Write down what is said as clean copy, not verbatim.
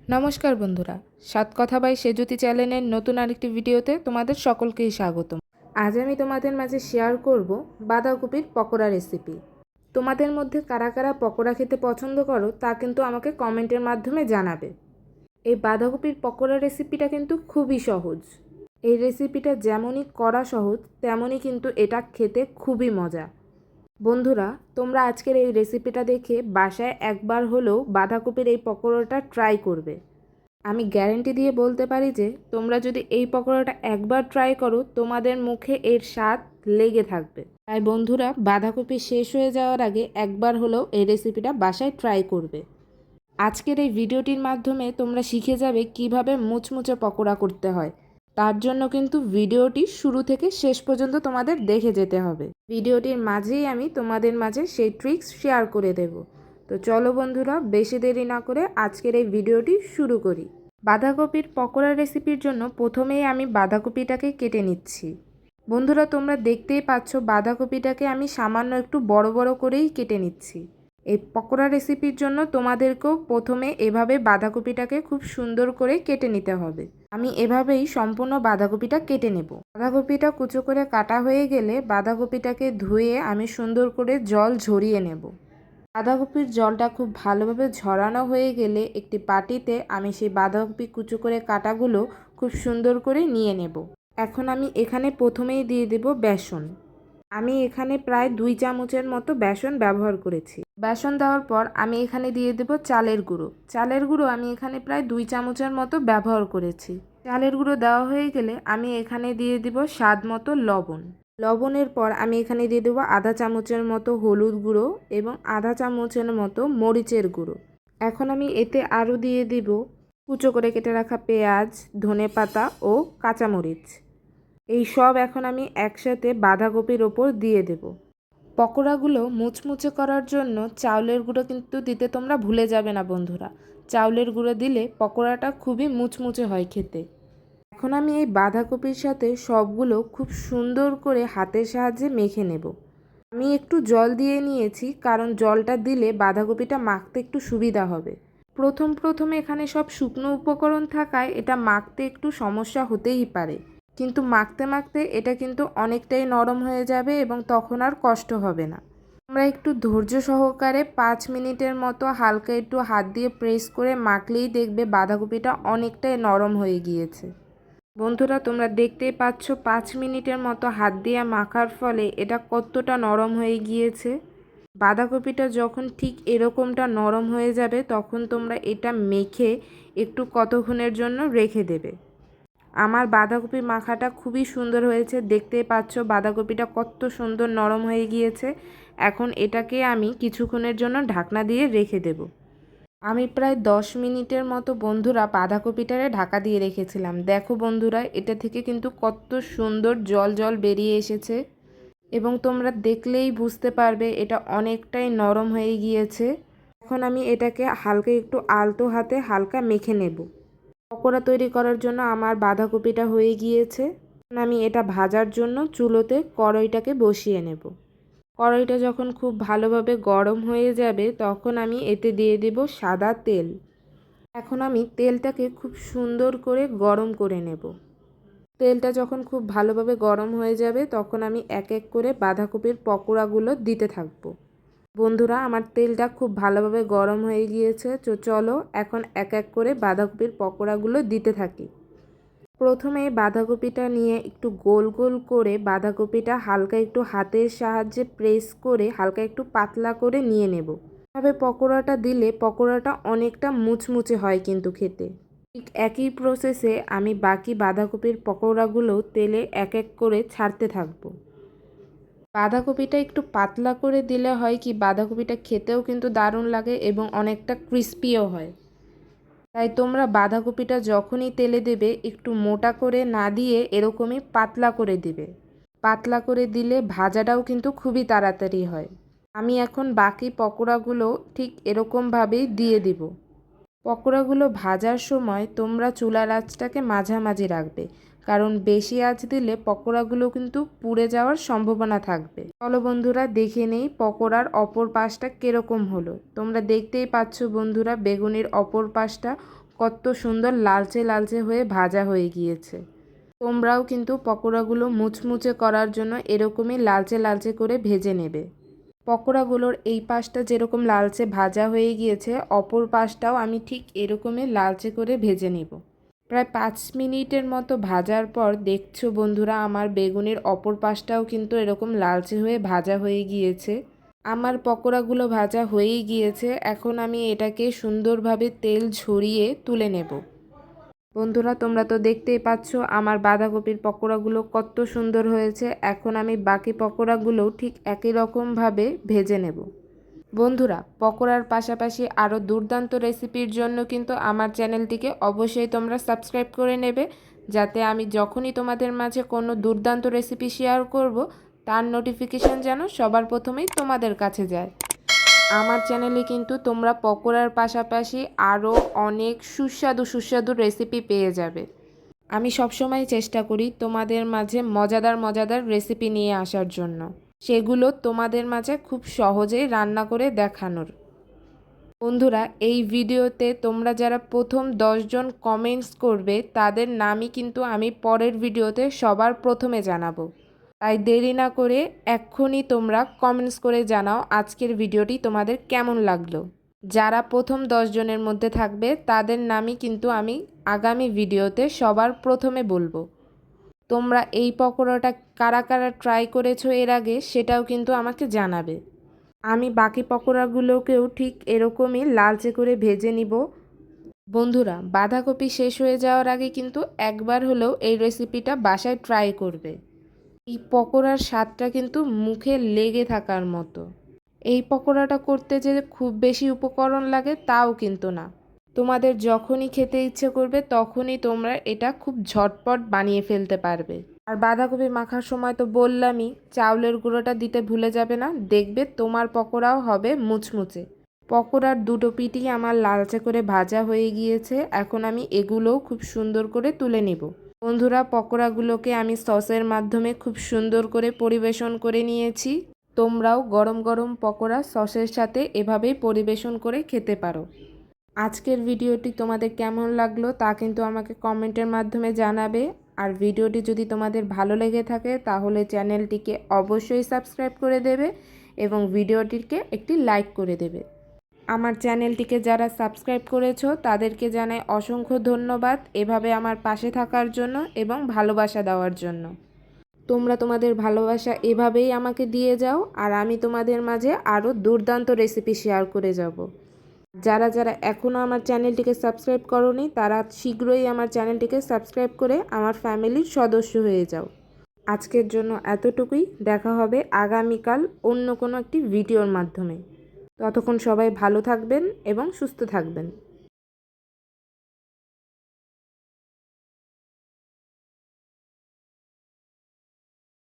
নমস্কার বন্ধুরা, সাত কথা বাই সেজুতি চ্যানেলের নতুন আরেকটি ভিডিওতে তোমাদের সকলকেই স্বাগতম। আজ আমি তোমাদের মাঝে শেয়ার করব বাঁধাকপির পকোড়া রেসিপি। তোমাদের মধ্যে কারা কারা পকোড়া খেতে পছন্দ করো তা কিন্তু আমাকে কমেন্টের মাধ্যমে জানাবে। এই বাঁধাকপির পকোড়া রেসিপিটা কিন্তু খুবই সহজ। এই রেসিপিটা যেমনই করা সহজ তেমনই কিন্তু এটা খেতে খুবই মজা। বন্ধুরা, তোমরা আজকের এই রেসিপিটা দেখে বাসায় একবার হলেও বাঁধাকপির এই পকোড়াটা ট্রাই করবে। আমি গ্যারেন্টি দিয়ে বলতে পারি যে তোমরা যদি এই পকোড়াটা একবার ট্রাই করো তোমাদের মুখে এর স্বাদ লেগে থাকবে। তাই বন্ধুরা, বাঁধাকপি শেষ হয়ে যাওয়ার আগে একবার হলেও এই রেসিপিটা বাসায় ট্রাই করবে। আজকের এই ভিডিওটির মাধ্যমে তোমরা শিখে যাবে কিভাবে মুচমুচে পকোড়া করতে হয়। তার জন্য কিন্তু ভিডিওটি শুরু থেকে শেষ পর্যন্ত তোমাদের দেখে যেতে হবে। ভিডিওটির মাঝেই আমি তোমাদের মাঝে সেই ট্রিক্স শেয়ার করে দেব। তো চলো বন্ধুরা, বেশি দেরি না করে আজকের এই ভিডিওটি শুরু করি। বাঁধাকপির পকোড়া রেসিপির জন্য প্রথমেই আমি বাঁধাকপিটাকে কেটে নিচ্ছি। বন্ধুরা, তোমরা দেখতেই পাচ্ছ বাঁধাকপিটাকে আমি সামান্য একটু বড় বড় করেই কেটে নিচ্ছি। এই পকোড়া রেসিপির জন্য তোমাদেরকেও প্রথমে এভাবে বাঁধাকপিটাকে খুব সুন্দর করে কেটে নিতে হবে। আমি এভাবেই সম্পূর্ণ বাঁধাকপিটা কেটে নেব। বাঁধাকপিটা কুচো করে কাটা হয়ে গেলে বাঁধাকপিটাকে ধুয়ে আমি সুন্দর করে জল ঝরিয়ে নেব। বাঁধাকপির জলটা খুব ভালোভাবে ঝরানো হয়ে গেলে একটি বাটিতে আমি সেই বাঁধাকপি কুচো করে কাটাগুলো খুব সুন্দর করে নিয়ে নেব। এখন আমি এখানে প্রথমেই দিয়ে দেব বেসন। আমি এখানে প্রায় 2 চামচের মতো বেসন ব্যবহার করেছি। বেসন দেওয়ার পর আমি এখানে দিয়ে দেব চালের গুঁড়ো। চালের গুঁড়ো আমি এখানে প্রায় 2 চামচের মতো ব্যবহার করেছি। চালের গুঁড়ো দেওয়া হয়ে গেলে আমি এখানে দিয়ে দেব স্বাদ মতো লবণ। লবণের পর আমি এখানে দিয়ে দেবো আধা চামচের মতো হলুদ গুঁড়ো এবং আধা চামচের মতো মরিচের গুঁড়ো। এখন আমি এতে আরও দিয়ে দিব কুচো করে কেটে রাখা পেঁয়াজ, ধনেপাতা ও কাঁচামরিচ। এই সব এখন আমি একসাথে বাঁধাকপির ওপর দিয়ে দেব। পকোড়াগুলো মুচমুচে করার জন্য চাউলের গুঁড়ো কিন্তু দিতে তোমরা ভুলে যাবে না বন্ধুরা। চাউলের গুঁড়ো দিলে পকোড়াটা খুবই মুচমুচে হয় খেতে। এখন আমি এই বাঁধাকপির সাথে সবগুলো খুব সুন্দর করে হাতের সাহায্যে মেখে নেব। আমি একটু জল দিয়ে নিয়েছি, কারণ জলটা দিলে বাঁধাকপিটা মাখতে একটু সুবিধা হবে। প্রথমে এখানে সব শুকনো উপকরণ থাকায় এটা মাখতে একটু সমস্যা হতেই পারে, কিন্তু মাখতে মাখতে এটা কিন্তু অনেকটাই নরম হয়ে যাবে এবং তখন আর কষ্ট হবে না। আমরা একটু ধৈর্য সহকারে 5 মিনিটের মতো হালকা একটু হাত দিয়ে প্রেস করে মাখলেই দেখবে বাঁধাকপিটা অনেকটাই নরম হয়ে গিয়েছে। বন্ধুরা, তোমরা দেখতেই পাচ্ছ 5 মিনিটের মতো হাত দিয়ে মাখার ফলে এটা কতটা নরম হয়ে গিয়েছে। বাঁধাকপিটা যখন ঠিক এরকমটা নরম হয়ে যাবে তখন তোমরা এটা মেখে একটু কতক্ষণের জন্য রেখে দেবে। আমার বাঁধাকপি মাখাটা খুবই সুন্দর হয়েছে, দেখতেই পাচ্ছ বাঁধাকপিটা কত সুন্দর নরম হয়ে গিয়েছে। এখন এটাকে আমি কিছুক্ষণের জন্য ঢাকনা দিয়ে রেখে দেব। আমি প্রায় 10 মিনিটের মতো বন্ধুরা বাঁধাকপিটারে ঢাকা দিয়ে রেখেছিলাম। দেখো বন্ধুরা, এটা থেকে কিন্তু কত সুন্দর জল জল বেরিয়ে এসেছে এবং তোমরা দেখলেই বুঝতে পারবে এটা অনেকটাই নরম হয়ে গিয়েছে। এখন আমি এটাকে হালকা একটু আলতো হাতে হালকা মেখে নেব। পকোড়া তৈরি করার জন্য আমার বাঁধাকপিটা হয়ে গিয়েছে। আমি এটা ভাজার জন্য চুলোতে কড়াইটাকে বসিয়ে নেব। কড়াইটা যখন খুব ভালোভাবে গরম হয়ে যাবে তখন আমি এতে দিয়ে দেব সাদা তেল। এখন আমি তেলটাকে খুব সুন্দর করে গরম করে নেব। তেলটা যখন খুব ভালোভাবে গরম হয়ে যাবে তখন আমি এক এক করে বাঁধাকপির পকোড়াগুলো দিতে থাকব। বন্ধুরা, আমার তেলটা খুব ভালোভাবে গরম হয়ে গিয়েছে, তো চলো এখন এক এক করে বাঁধাকপির পকোড়াগুলো দিতে থাকি। প্রথমে বাঁধাকপিটা নিয়ে একটু গোল গোল করে বাঁধাকপিটা হালকা একটু হাতের সাহায্যে প্রেস করে হালকা একটু পাতলা করে নিয়ে নেব। তবে পকোড়াটা দিলে পকোড়াটা অনেকটা মুচমুচে হয় কিন্তু খেতে। ঠিক একই প্রসেসে আমি বাকি বাঁধাকপির পকোড়াগুলো তেলে এক এক করে ছাড়তে থাকবো। বাঁধাকপিটা একটু পাতলা করে দিলে হয় কি, বাঁধাকপিটা খেতেও কিন্তু দারুণ লাগে এবং অনেকটা ক্রিস্পিও হয়। তাই তোমরা বাঁধাকপিটা যখনই তেলে দেবে একটু মোটা করে না দিয়ে এরকমই পাতলা করে দিবে। পাতলা করে দিলে ভাজাটাও কিন্তু খুবই তাড়াতাড়ি হয়। আমি এখন বাকি পকোড়াগুলো ঠিক এরকমভাবেই দিয়ে দিব। পকোড়াগুলো ভাজার সময় তোমরা চুলার আঁচটাকে মাঝামাঝি রাখবে, কারণ বেশি আঁচ দিলে পকোড়াগুলো কিন্তু পুড়ে যাওয়ার সম্ভাবনা থাকবে। চলো বন্ধুরা, দেখে নেই পকোড়ার অপর পাশটা কীরকম হলো। তোমরা দেখতেই পাচ্ছ বন্ধুরা, বেগুনির অপর পাশটা কত সুন্দর লালচে লালচে হয়ে ভাজা হয়ে গিয়েছে। তোমরাও কিন্তু পকোড়াগুলো মুচমুচে করার জন্য এরকমই লালচে লালচে করে ভেজে নেবে। পকোড়াগুলোর এই পাশটা যেরকম লালচে ভাজা হয়ে গিয়েছে, অপর পাশটাও আমি ঠিক এরকমই লালচে করে ভেজে নিব। প্রায় 5 মিনিটের মতো ভাজার পর দেখছো বন্ধুরা, আমার বেগুনের অপর পাশটাও কিন্তু এরকম লালচে হয়ে ভাজা হয়ে গিয়েছে। আমার পকোড়াগুলো ভাজা হয়েই গিয়েছে। এখন আমি এটাকে সুন্দরভাবে তেল ঝরিয়ে তুলে নেব। বন্ধুরা, তোমরা তো দেখতেই পাচ্ছ আমার বাঁধাকপির পকোড়াগুলো কত সুন্দর হয়েছে। এখন আমি বাকি পকোড়াগুলোও ঠিক একই রকমভাবে ভেজে নেব। বন্ধুরা, পকোড়ার পাশাপাশি আরও দুর্দান্ত রেসিপির জন্য কিন্তু আমার চ্যানেলটিকে অবশ্যই তোমরা সাবস্ক্রাইব করে নেবে, যাতে আমি যখনই তোমাদের মাঝে কোনো দুর্দান্ত রেসিপি শেয়ার করব তার নোটিফিকেশান যেন সবার প্রথমেই তোমাদের কাছে যায়। আমার চ্যানেলে কিন্তু তোমরা পকোড়ার পাশাপাশি আরও অনেক সুস্বাদু সুস্বাদু রেসিপি পেয়ে যাবে। আমি সবসময় চেষ্টা করি তোমাদের মাঝে মজাদার মজাদার রেসিপি নিয়ে আসার জন্য, সেগুলো তোমাদের মাঝে খুব সহজেই রান্না করে দেখানোর। বন্ধুরা, এই ভিডিওতে তোমরা যারা প্রথম 10 জন কমেন্টস করবে তাদের নামই কিন্তু আমি পরের ভিডিওতে সবার প্রথমে জানাবো। তাই দেরি না করে এক্ষুনি তোমরা কমেন্টস করে জানাও আজকের ভিডিওটি তোমাদের কেমন লাগলো। যারা প্রথম 10 জনের মধ্যে থাকবে তাদের নামই কিন্তু আমি আগামী ভিডিওতে সবার প্রথমে বলবো। তোমরা এই পকোড়াটা কারা কারা ট্রাই করেছো এর আগে সেটাও কিন্তু আমাকে জানাবে। আমি বাকি পকোড়াগুলোকেও ঠিক এরকমই লালচে করে ভেজে নিব। বন্ধুরা, বাঁধাকপি শেষ হয়ে যাওয়ার আগে কিন্তু একবার হলেও এই রেসিপিটা বাসায় ট্রাই করবে। এই পকোড়ার স্বাদটা কিন্তু মুখে লেগে থাকার মতো। এই পকোড়াটা করতে যে খুব বেশি উপকরণ লাগে তাও কিন্তু না। তোমাদের যখনই খেতে ইচ্ছে করবে তখনই তোমরা এটা খুব ঝটপট বানিয়ে ফেলতে পারবে। আর বাঁধাকপি মাখার সময় তো বললামই, চাউলের গুঁড়োটা দিতে ভুলে যাবে না, দেখবে তোমার পকোড়াও হবে মুচমুচে। পকোড়ার দুটো পিঠই আমার লালচে করে ভাজা হয়ে গিয়েছে। এখন আমি এগুলোও খুব সুন্দর করে তুলে নিব। বন্ধুরা, পকোড়াগুলোকে আমি সসের মাধ্যমে খুব সুন্দর করে পরিবেশন করে নিয়েছি। তোমরাও গরম গরম পকোড়া সসের সাথে এভাবেই পরিবেশন করে খেতে পারো। আজকের ভিডিওটি তোমাদের কেমন লাগলো তা কিন্তু আমাকে কমেন্টের মাধ্যমে জানাবে। আর ভিডিওটি যদি তোমাদের ভালো লেগে থাকে তাহলে চ্যানেলটিকে অবশ্যই সাবস্ক্রাইব করে দেবে এবং ভিডিওটিকে একটি লাইক করে দেবে। আমার চ্যানেলটিকে যারা সাবস্ক্রাইব করেছো তাদেরকে জানাই অসংখ্য ধন্যবাদ এভাবে আমার পাশে থাকার জন্য এবং ভালোবাসা দেওয়ার জন্য। তোমরা তোমাদের ভালোবাসা এভাবেই আমাকে দিয়ে যাও আর আমি তোমাদের মাঝে আরও দুর্দান্ত রেসিপি শেয়ার করে যাব। যারা যারা এখনও আমার চ্যানেলটিকে সাবস্ক্রাইব করোনি তারা শীঘ্রই আমার চ্যানেলটিকে সাবস্ক্রাইব করে আমার ফ্যামিলির সদস্য হয়ে যাও। আজকের জন্য এতটুকুই। দেখা হবে আগামীকাল অন্য কোনো একটি ভিডিওর মাধ্যমে। ততক্ষণ সবাই ভালো থাকবেন এবং সুস্থ থাকবেন।